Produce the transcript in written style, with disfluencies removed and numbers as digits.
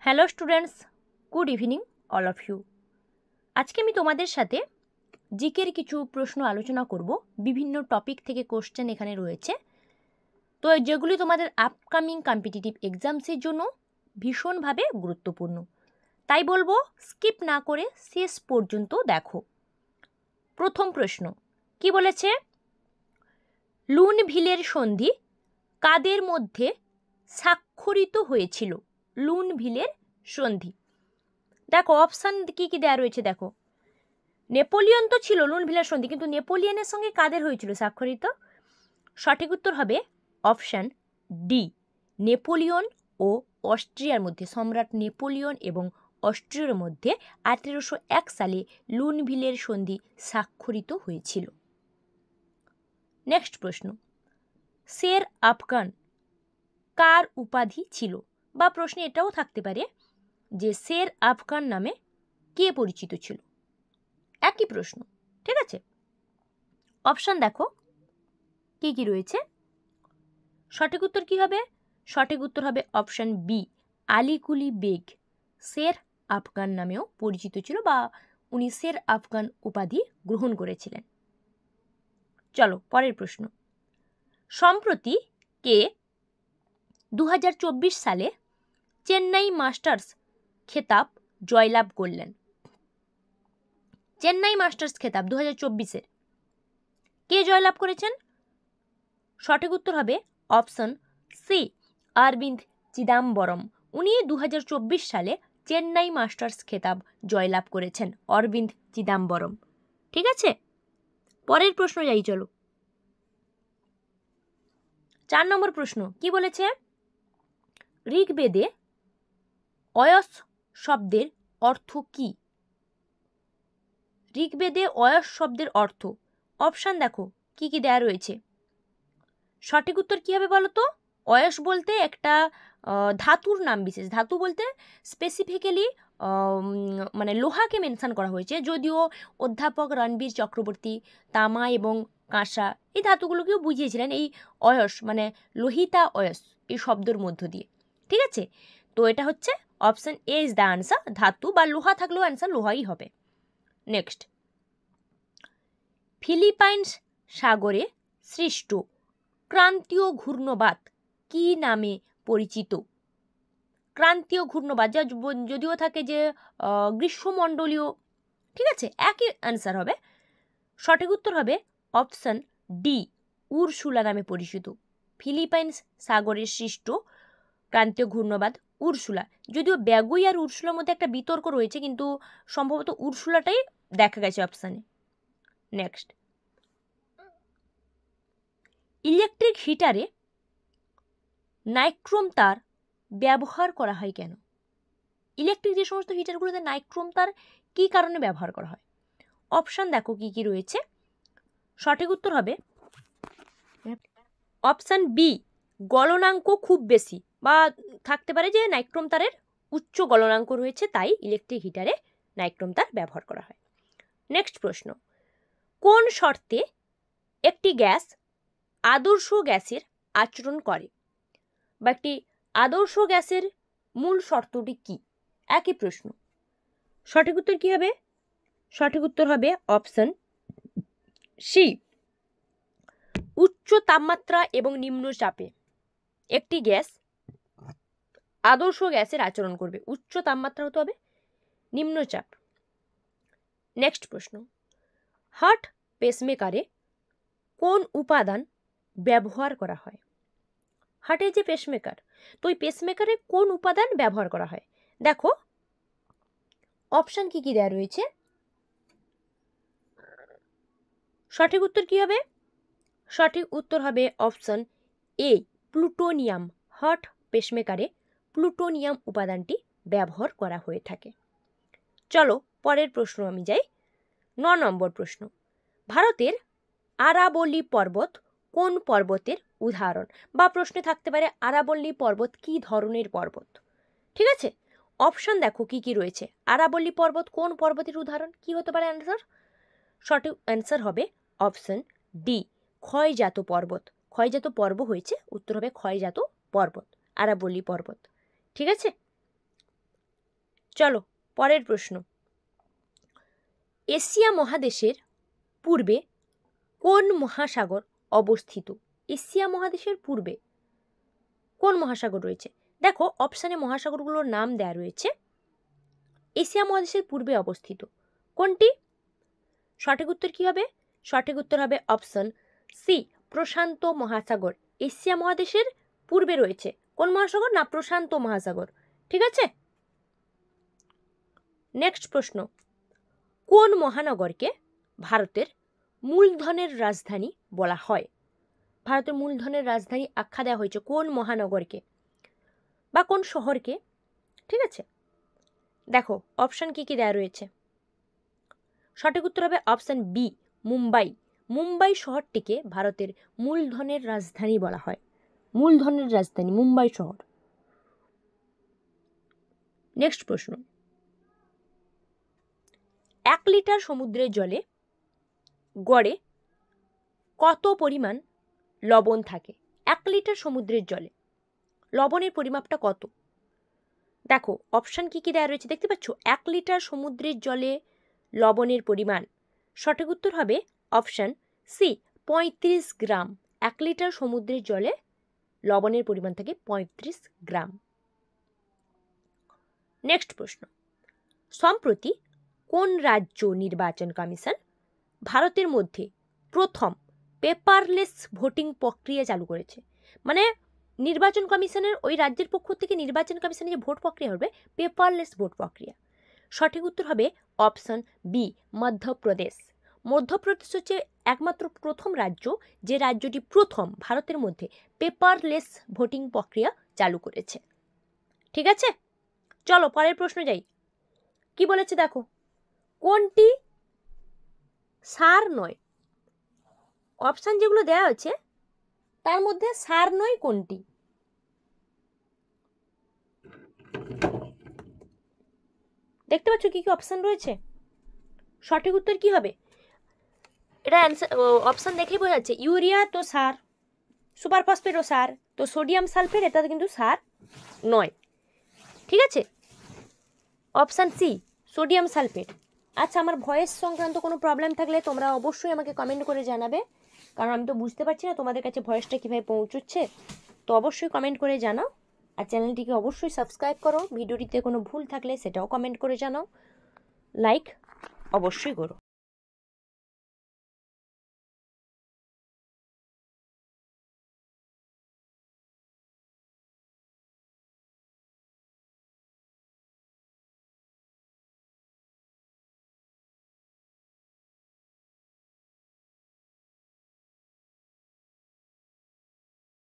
Hello students, good evening all of you. আজকে আমি তোমাদের সাথে জিকের কিছু প্রশ্ন আলোচনা করব। বিভিন্ন টপিক থেকে কোশ্চেন এখানে রয়েছে, তো যেগুলি তোমাদের আপকামিং কম্পিটিটিভ এক্সামসের জন্য ভীষণভাবে গুরুত্বপূর্ণ। তাই বলবো স্কিপ না করে শেষ পর্যন্ত দেখো। প্রথম প্রশ্ন কি বলেছে? লুনভিলের সন্ধি কাদের মধ্যে স্বাক্ষরিত হয়েছিল? লুনভিলের সন্ধি। দেখো অপশান কি কি দেওয়া রয়েছে। দেখো, নেপোলিয়ন তো ছিল লুনভিলের সন্ধি, কিন্তু নেপোলিয়নের সঙ্গে কাদের হয়েছিল স্বাক্ষরিত? সঠিক উত্তর হবে অপশান ডি, নেপোলিয়ন ও অস্ট্রিয়ার মধ্যে। সম্রাট নেপোলিয়ন এবং অস্ট্রিয়ার মধ্যে 1801 সালে লুনভিলের সন্ধি স্বাক্ষরিত হয়েছিল। নেক্সট প্রশ্ন, শের আফগান কার উপাধি ছিল? বা প্রশ্নে এটাও থাকতে পারে যে শের আফগান নামে কে পরিচিত ছিল? একই প্রশ্ন, ঠিক আছে। অপশান দেখো কি কি রয়েছে। সঠিক উত্তর কি হবে? সঠিক উত্তর হবে অপশান বি, আলীকুলি বেগ শের আফগান নামেও পরিচিত ছিল, বা উনি শের আফগান উপাধি গ্রহণ করেছিলেন। চলো পরের প্রশ্ন, সম্প্রতি কে 2024 সালে চেন্নাই মাস্টার্স খেতাব জয়লাভ করলেন? চেন্নাই মাস্টার্স খেতাব 2024-এর কে জয়লাভ করেছেন? সঠিক উত্তর হবে অপশন সি, অরবিন্দ চিদাম্বরম। উনি 2024 সালে চেন্নাই মাস্টার্স খেতাব জয়লাভ করেছেন, অরবিন্দ চিদাম্বরম। ঠিক আছে, পরের প্রশ্ন যাই চলো। 4 নম্বর প্রশ্ন কি বলেছে? ঋগ্বেদে অয়স শব্দের অর্থ কি? ঋগ্বেদে অয়স শব্দের অর্থ, অপশান দেখো কি কি দেয়া রয়েছে। সঠিক উত্তর কি হবে বলো তো? অয়স বলতে একটা ধাতুর নাম বিশেষ, ধাতু বলতে স্পেসিফিক্যালি মানে লোহাকে মেনশন করা হয়েছে, যদিও অধ্যাপক রণবীর চক্রবর্তী তামা এবং কাঁসা এই ধাতুগুলোকেও বুঝিয়েছিলেন এই অয়স মানে লোহিতা অয়স এই শব্দের মধ্য দিয়ে। ঠিক আছে, তো এটা হচ্ছে option A is the answer. ধাতু বা লোহা থাকলেও আনসার লোহাই হবে। নেক্সট, ফিলিপাইন্স সাগরে সৃষ্ট ক্রান্তীয় ঘূর্ণবাত কি নামে পরিচিত? ক্রান্তীয় ঘূর্ণবাত, যা যদিও থাকে যে গ্রীষ্মমণ্ডলীয়, ঠিক আছে, একই অ্যান্সার হবে। সঠিক উত্তর হবে অপশন ডি, উর্সুলা নামে পরিচিত। ফিলিপাইন্স সাগরের সৃষ্ট ক্রান্তীয় ঘূর্ণবাত উর্সুলা, যদিও ব্যাগুই আর উর্সুলার মধ্যে একটা বিতর্ক রয়েছে, কিন্তু সম্ভবত উর্সুলাটাই দেখা গেছে অপশানে। নেক্সট, ইলেকট্রিক হিটারে নাইক্রোম তার ব্যবহার করা হয় কেন? ইলেকট্রিক যে সমস্ত হিটারগুলোতে নাইক্রোম তার কী কারণে ব্যবহার করা হয়? অপশান দেখো কি কি রয়েছে। সঠিক উত্তর হবে অপশান বি, গলনাঙ্ক খুব বেশি, বা থাকতে পারে যে নাইক্রোম তারের উচ্চ গলনাঙ্ক রয়েছে, তাই ইলেকট্রিক হিটারে নাইক্রোম তার ব্যবহার করা হয়। নেক্সট প্রশ্ন, কোন শর্তে একটি গ্যাস আদর্শ গ্যাসের আচরণ করে? বা একটি আদর্শ গ্যাসের মূল শর্তটি কি? একই প্রশ্ন। সঠিক উত্তর কি হবে? সঠিক উত্তর হবে অপশন সি, উচ্চ তাপমাত্রা এবং নিম্ন চাপে একটি গ্যাস আদর্শ গ্যাসের আচরণ করবে। উচ্চ তাপমাত্রা হতে হবে, নিম্ন চাপ। নেক্সট প্রশ্ন, হার্ট পেসমেকারে কোন উপাদান ব্যবহার করা হয়? হার্টের যে পেসমেকার, তো ওই পেসমেকারে কোন উপাদান ব্যবহার করা হয়? দেখো অপশান কি কি দেওয়া রয়েছে। সঠিক উত্তর কি হবে? সঠিক উত্তর হবে অপশন এ, প্লুটোনিয়াম। হার্ট পেসমেকারে প্লুটোনিয়াম উপাদানটি ব্যবহার করা হয়ে থাকে। চলো পরের প্রশ্ন আমি যাই। 9 নম্বর প্রশ্ন, ভারতের আরাবল্লী পর্বত কোন পর্বতের উদাহরণ? বা প্রশ্নে থাকতে পারে আরাবল্লী পর্বত কি ধরনের পর্বত? ঠিক আছে, অপশন দেখো কি কি রয়েছে। আরাবল্লী পর্বত কোন পর্বতের উদাহরণ? কি হতে পারে অ্যান্সার? সঠিক অ্যান্সার হবে অপশন ডি, ক্ষয়জাত পর্বত। ক্ষয়জাত পর্ব হয়েছে, উত্তর হবে ক্ষয়জাত পর্বত, আরাবল্লী পর্বত। ঠিক আছে, চলো পরের প্রশ্ন, এশিয়া মহাদেশের পূর্বে কোন মহাসাগর অবস্থিত? এশিয়া মহাদেশের পূর্বে কোন মহাসাগর রয়েছে? দেখো অপশানে মহাসাগরগুলোর নাম দেয়া রয়েছে। এশিয়া মহাদেশের পূর্বে অবস্থিত কোনটি? সঠিক উত্তর কি হবে? সঠিক উত্তর হবে অপশন সি, প্রশান্ত মহাসাগর। এশিয়া মহাদেশের পূর্বে রয়েছে কোন মহাসাগর? না, প্রশান্ত মহাসাগর। ঠিক আছে। নেক্সট প্রশ্ন, কোন মহানগরকে ভারতের মূলধনের রাজধানী বলা হয়? ভারতের মূলধনের রাজধানী আখ্যা দেওয়া হয়েছে কোন মহানগরকে বা কোন শহরকে? ঠিক আছে, দেখো অপশন কি কি দেওয়া রয়েছে। সঠিক উত্তর হবে অপশন বি, মুম্বাই। মুম্বাই শহরটিকে ভারতের মূলধনের রাজধানী বলা হয়। মূলধনের রাজধানী মুম্বাই শহর। নেক্সট প্রশ্ন, 1 লিটার সমুদ্রের জলে গড়ে কত পরিমাণ লবণ থাকে? 1 লিটার সমুদ্রের জলে লবণের পরিমাপটা কত? দেখো অপশান কি কি দেওয়া রয়েছে দেখতে পাচ্ছ। 1 লিটার সমুদ্রের জলে লবণের পরিমাণ, সঠিক উত্তর হবে অপশান সি, 35 গ্রাম। 1 লিটার সমুদ্রের জলে লবণের পরিমাণ থাকে 35 গ্রাম। নেক্সট প্রশ্ন, সম্প্রতি কোন রাজ্য নির্বাচন কমিশন ভারতের মধ্যে প্রথম পেপারলেস ভোটিং প্রক্রিয়া চালু করেছে? মানে নির্বাচন কমিশনের ওই রাজ্যের পক্ষ থেকে নির্বাচন কমিশনের যে ভোট প্রক্রিয়া হবে পেপারলেস ভোট প্রক্রিয়া। সঠিক উত্তর হবে অপশন বি, মধ্যপ্রদেশ। মধ্যপ্রদেশ হচ্ছে একমাত্র প্রথম রাজ্য যে রাজ্যটি প্রথম ভারতের মধ্যে পেপারলেস ভোটিং প্রক্রিয়া চালু করেছে। ঠিক আছে, চলো পরের প্রশ্ন যাই। কি বলেছে দেখো, কোনটি সার নয়? অপশান যেগুলো দেওয়া আছে তার মধ্যে সার নয় কোনটি? দেখতে পাচ্ছ কি কি অপশান রয়েছে? সঠিক উত্তর কি হবে? এটা অ্যান্সার অপশান দেখেই বোঝা যাচ্ছে। ইউরিয়া তো সার, সুপার ফসফেটও সার, তো সোডিয়াম সালফেট এটা কিন্তু সার নয়। ঠিক আছে, অপশান সি, সোডিয়াম সালফেট। আচ্ছা, আমার ভয়েস সংক্রান্ত কোনো প্রবলেম থাকলে তোমরা অবশ্যই আমাকে কমেন্ট করে জানাবে, কারণ আমি তো বুঝতে পারছি না তোমাদের কাছে ভয়েসটা কীভাবে পৌঁছচ্ছে। তো অবশ্যই কমেন্ট করে জানাও, আর চ্যানেলটিকে অবশ্যই সাবস্ক্রাইব করো। ভিডিওটিতে কোনো ভুল থাকলে সেটাও কমেন্ট করে জানাও, লাইক অবশ্যই করো।